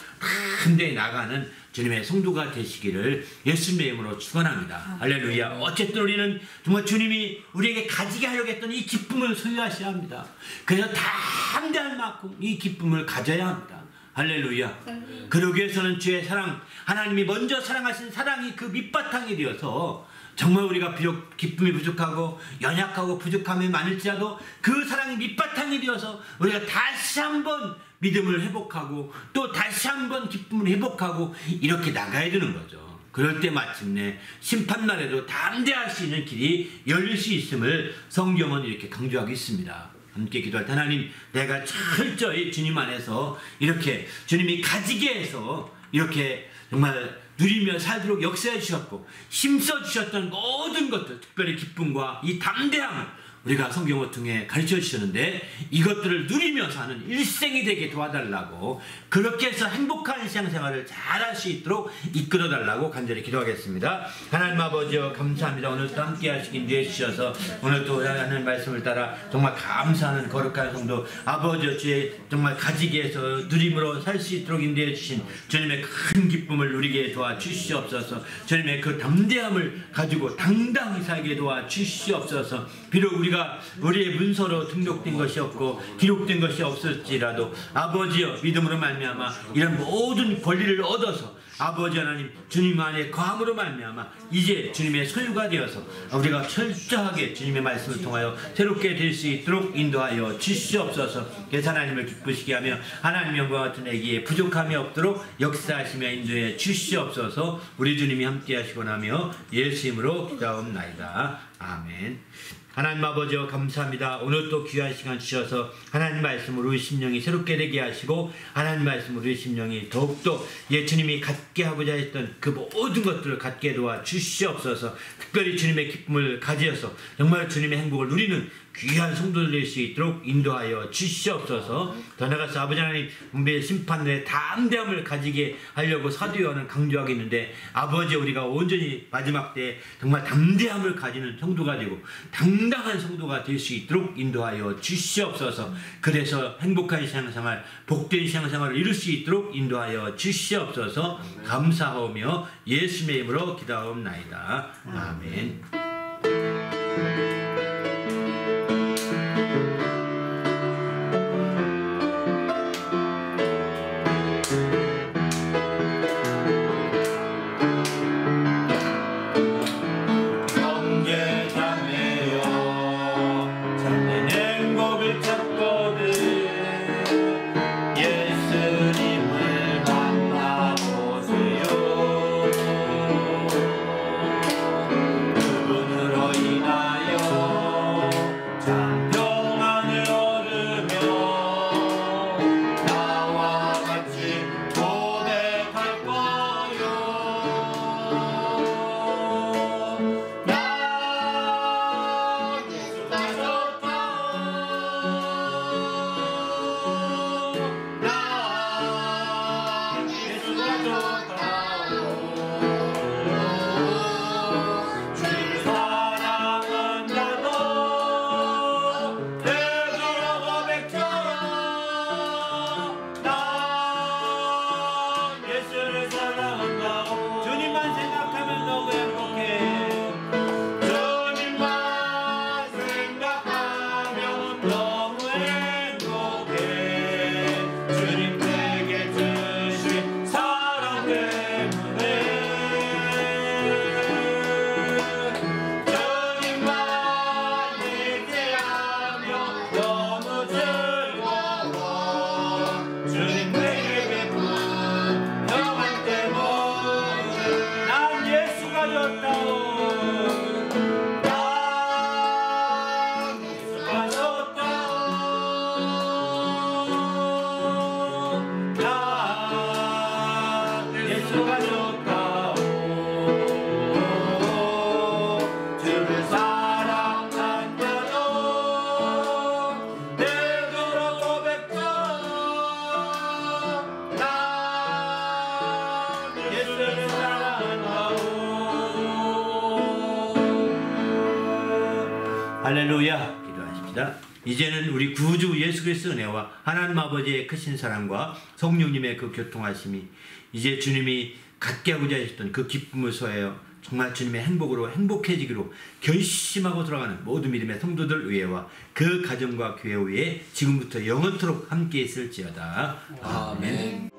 [SPEAKER 1] 담대히 나가는 주님의 성도가 되시기를 예수님의 이름으로 축원합니다. 할렐루야. 어쨌든 우리는 정말 주님이 우리에게 가지게 하려고 했던 이 기쁨을 소유하셔야 합니다. 그래서 담대할 만큼 이 기쁨을 가져야 합니다. 할렐루야. 그러기 위해서는 주의 사랑, 하나님이 먼저 사랑하신 사랑이 그 밑바탕이 되어서 정말 우리가 비록 기쁨이 부족하고 연약하고 부족함이 많을지라도 그 사랑이 밑바탕이 되어서 우리가 다시 한번 믿음을 회복하고 또 다시 한번 기쁨을 회복하고 이렇게 나가야 되는 거죠. 그럴 때 마침내 심판날에도 담대할 수 있는 길이 열릴 수 있음을 성경은 이렇게 강조하고 있습니다. 함께 기도할 때 하나님, 내가 철저히 주님 안에서 이렇게 주님이 가지게 해서 이렇게 정말 누리며 살도록 역사해 주셨고 힘써 주셨던 모든 것들, 특별히 기쁨과 이 담대함을 우리가 성경을 통해 가르쳐 주셨는데 이것들을 누리며 사는 일생이 되게 도와달라고, 그렇게 해서 행복한 신앙생활을 잘할 수 있도록 이끌어 달라고 간절히 기도하겠습니다. 하나님 아버지여, 감사합니다. 오늘도 함께 하시기 인도해 주셔서 오늘도 하나님 말씀을 따라 정말 감사하는 거룩한 성도 아버지여, 주의 정말 가지게 해서 누림으로 살 수 있도록 인도해 주신 주님의 큰 기쁨을 누리게 도와 주시옵소서. 주님의 그 담대함을 가지고 당당히 살게 도와 주시옵소서. 비록 우리의 문서로 등록된 것이 없고 기록된 것이 없을지라도 아버지여, 믿음으로 말미암아 이런 모든 권리를 얻어서 아버지 하나님 주님 안에 거함으로 말미암아 이제 주님의 소유가 되어서 우리가 철저하게 주님의 말씀을 통하여 새롭게 될 수 있도록 인도하여 주시옵소서. 그래서 하나님을 기쁘시게 하며 하나님 영광 같은 애기에 부족함이 없도록 역사하시며 인도해 주시옵소서. 우리 주님이 함께 하시고 나며 예수 이름으로 기도하옵나이다. 아멘. 하나님 아버지여, 감사합니다. 오늘 또 귀한 시간 주셔서 하나님 말씀으로 우리 심령이 새롭게 되게 하시고 하나님 말씀으로 우리 심령이 더욱더 주님이 갖게 하고자 했던 그 모든 것들을 갖게 도와 주시옵소서. 특별히 주님의 기쁨을 가지어서 정말 주님의 행복을 누리는 귀한 성도들 될 수 있도록 인도하여 주시옵소서. 더 나아가서 아버지 하나님, 분배의 심판의 담대함을 가지게 하려고 사도 요한은 강조하고 있는데 아버지, 우리가 온전히 마지막 때 정말 담대함을 가지는 성도가 되고 당당한 성도가 될 수 있도록 인도하여 주시옵소서. 그래서 행복한 신앙생활, 복된 신앙생활을 이룰 수 있도록 인도하여 주시옵소서. 감사하며 예수님의 이름으로 기도하옵나이다. 아멘.
[SPEAKER 2] 그분으로 인하여
[SPEAKER 1] 할렐루야 기도하십니다. 이제는 우리 구주 예수 그리스도 은혜와 하나님 아버지의 크신 사랑과 성령님의 그 교통하심이 이제 주님이 갖게 하고자 하셨던 그 기쁨을 소하여 정말 주님의 행복으로 행복해지기로 결심하고 돌아가는 모든 믿음의 성도들 위에와 그 가정과 교회 위에 지금부터 영원토록 함께 있을지어다. 아멘.